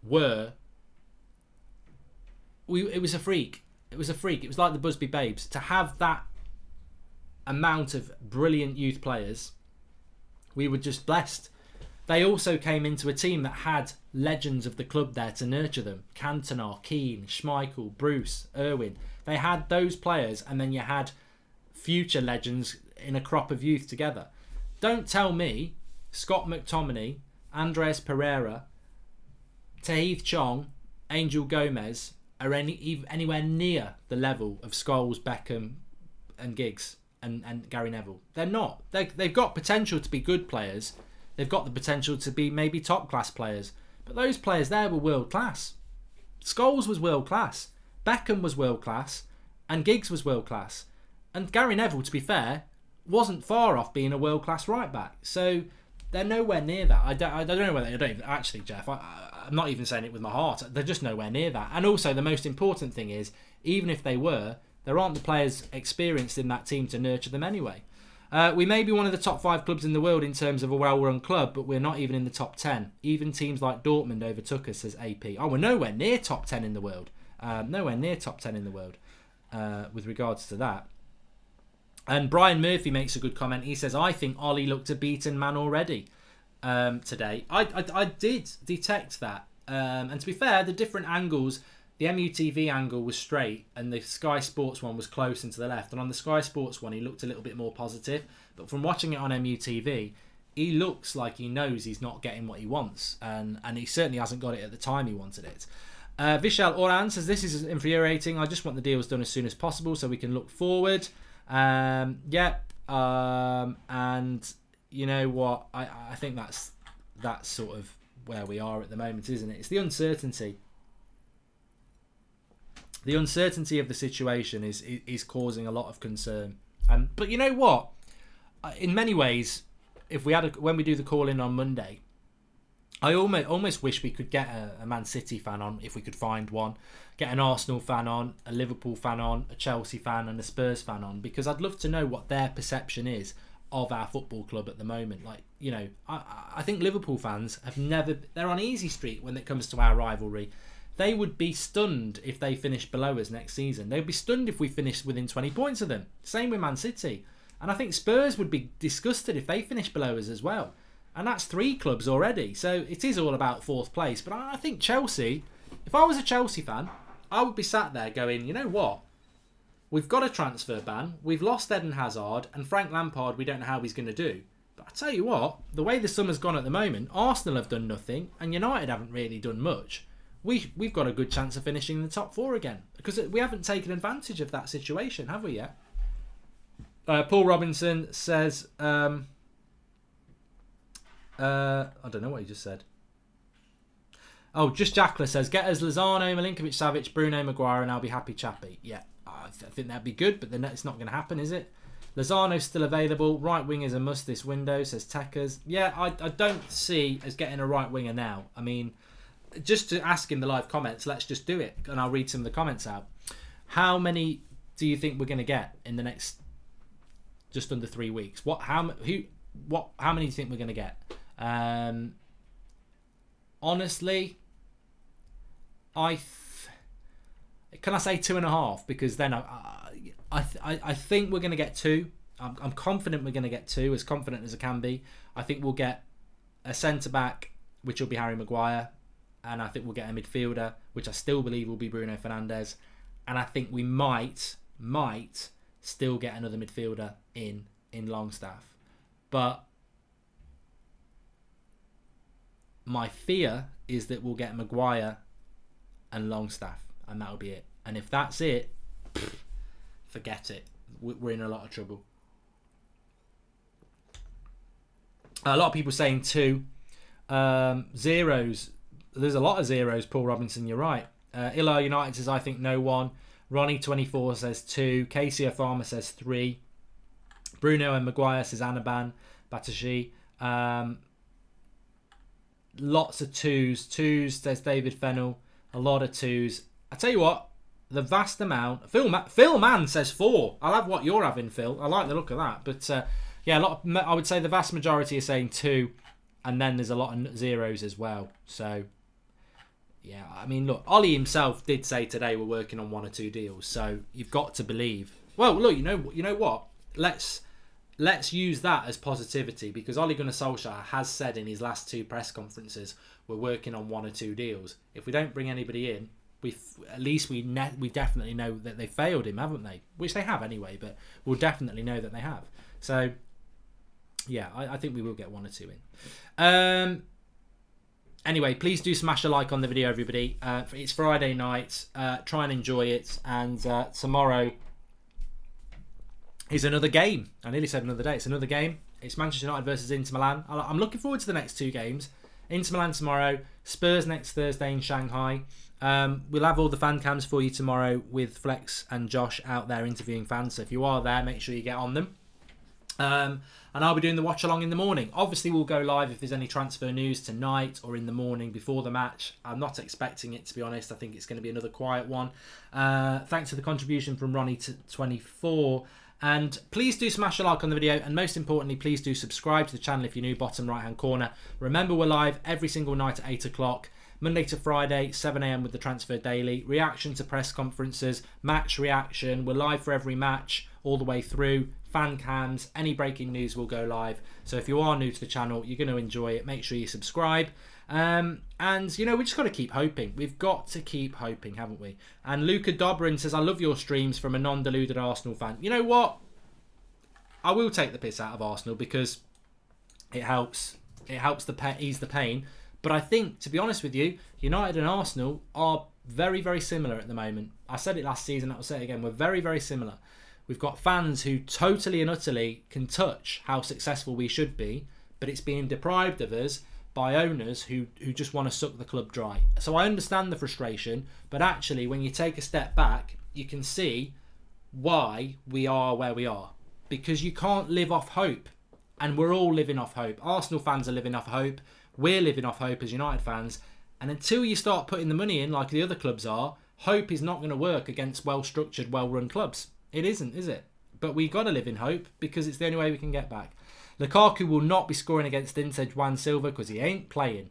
it was a freak. It was a freak. It was like the Busby Babes. To have that amount of brilliant youth players, we were just blessed. They also came into a team that had legends of the club there to nurture them. Cantona, Keane, Schmeichel, Bruce, Irwin. They had those players, and then you had future legends in a crop of youth together. Don't tell me Scott McTominay, Andreas Pereira, Tahith Chong, Angel Gomez are anywhere near the level of Scholes, Beckham and Giggs and Gary Neville. They're not. They've got potential to be good players. They've got the potential to be maybe top class players. But those players there were world class. Scholes was world class. Beckham was world class. And Giggs was world class. And Gary Neville, to be fair, wasn't far off being a world class right back. So they're nowhere near that. I don't know whether... I don't even, actually, Jeff, I'm not even saying it with my heart. They're just nowhere near that. And also, the most important thing is, even if they were, there aren't the players experienced in that team to nurture them anyway. We may be one of the top 5 clubs in the world in terms of a well-run club, but we're not even in the top 10. Even teams like Dortmund overtook us, says AP. Oh, we're nowhere near top 10 in the world. Nowhere near top 10 in the world with regards to that. And Brian Murphy makes a good comment. He says, I think Ollie looked a beaten man already today. I did detect that. And to be fair, the different angles... The MUTV angle was straight and the Sky Sports one was close and to the left. And on the Sky Sports one, he looked a little bit more positive. But from watching it on MUTV, he looks like he knows he's not getting what he wants. And he certainly hasn't got it at the time he wanted it. Vishal Oran says, this is infuriating. I just want the deals done as soon as possible so we can look forward. And you know what? I think that's sort of where we are at the moment, isn't it? It's the uncertainty. The uncertainty of the situation is causing a lot of concern. But you know what? In many ways, when we do the call-in on Monday, I almost wish we could get a Man City fan on, if we could find one, get an Arsenal fan on, a Liverpool fan on, a Chelsea fan and a Spurs fan on, because I'd love to know what their perception is of our football club at the moment. Like, you know, I think Liverpool fans they're on easy street when it comes to our rivalry. They would be stunned if they finished below us next season. They'd be stunned if we finished within 20 points of them. Same with Man City. And I think Spurs would be disgusted if they finished below us as well. And that's 3 clubs already. So it is all about 4th place. But I think Chelsea, if I was a Chelsea fan, I would be sat there going, you know what? We've got a transfer ban. We've lost Eden Hazard. And Frank Lampard, we don't know how he's going to do. But I tell you what, the way the summer's gone at the moment, Arsenal have done nothing and United haven't really done much. We've got a good chance of finishing in the top 4 again because we haven't taken advantage of that situation, have we yet? Paul Robinson says, I don't know what he just said. Oh, just Jackler says, get us Lozano, Milinkovic-Savic, Bruno Maguire, and I'll be happy chappy. Yeah, I think that'd be good, but then it's not going to happen, is it? Lozano's still available. Right wing is a must this window, says Tekers. Yeah, I don't see us getting a right winger now. I mean, just to ask in the live comments, let's just do it, and I'll read some of the comments out. How many do you think we're going to get in the next just under 3 weeks? How many do you think we're going to get? Honestly, can I say 2.5? Because then I think we're going to get 2. I'm confident we're going to get 2, as confident as I can be. I think we'll get a centre back, which will be Harry Maguire, and I think we'll get a midfielder, which I still believe will be Bruno Fernandes, and I think we might still get another midfielder in Longstaff, but my fear is that we'll get Maguire and Longstaff, and that'll be it. And if that's it, forget it. We're in a lot of trouble. A lot of people saying 2. Zeros. There's a lot of zeros, Paul Robinson, you're right. Illa United says, I think no one. Ronnie24 says 2. KCF Farmer says 3. Bruno and Maguire says Anaban. Batashi. Lots of 2s. 2s, says David Fennell. A lot of 2s. I tell you what, the vast amount. Phil Mann says 4. I'll have what you're having, Phil. I like the look of that. But yeah, I would say the vast majority are saying 2. And then there's a lot of zeros as well. So, yeah, I mean, look, Ollie himself did say today we're working on 1 or 2 deals. So you've got to believe. Well, look, you know what? Let's use that as positivity, because Ole Gunnar Solskjaer has said in his last 2 press conferences we're working on 1 or 2 deals. If we don't bring anybody in, we definitely know that they failed him, haven't they? Which they have anyway, but we'll definitely know that they have. So, yeah, I think we will get 1 or 2 in. Anyway, please do smash a like on the video, everybody. It's Friday night. Try and enjoy it. And tomorrow is another game. I nearly said another day. It's another game. It's Manchester United versus Inter Milan. I'm looking forward to the next 2 games. Inter Milan tomorrow. Spurs next Thursday in Shanghai. We'll have all the fan cams for you tomorrow with Flex and Josh out there interviewing fans. So if you are there, make sure you get on them. And I'll be doing the watch along in the morning. Obviously, we'll go live if there's any transfer news tonight or in the morning before the match. I'm not expecting it, to be honest. I think it's going to be another quiet one. Thanks to the contribution from Ronnie24. And please do smash a like on the video. And most importantly, please do subscribe to the channel if you're new, bottom right-hand corner. Remember, we're live every single night at 8 o'clock. Monday to Friday, 7 a.m. with the Transfer Daily. Reaction to press conferences, match reaction. We're live for every match all the way through. Fan cams, any breaking news will go live. So if you are new to the channel, you're going to enjoy it. Make sure you subscribe. And, you know, we just got to keep hoping. We've got to keep hoping, haven't we? And Luca Dobrin says, I love your streams from a non-deluded Arsenal fan. You know what? I will take the piss out of Arsenal because it helps. It helps ease the pain. But I think, to be honest with you, United and Arsenal are very, very similar at the moment. I said it last season, I'll say it again. We're very, very similar. We've got fans who totally and utterly can touch how successful we should be, but it's being deprived of us by owners who just want to suck the club dry. So I understand the frustration, but actually when you take a step back, you can see why we are where we are. Because you can't live off hope. And we're all living off hope. Arsenal fans are living off hope. We're living off hope as United fans. And until you start putting the money in like the other clubs are, hope is not going to work against well-structured, well-run clubs. It isn't, is it? But we've got to live in hope because it's the only way we can get back. Lukaku will not be scoring against Inter Juan Silva because he ain't playing.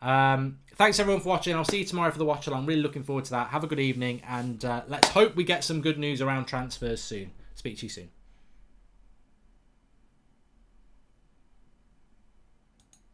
Thanks everyone for watching. I'll see you tomorrow for the watch along. I'm really looking forward to that. Have a good evening and let's hope we get some good news around transfers soon. Speak to you soon.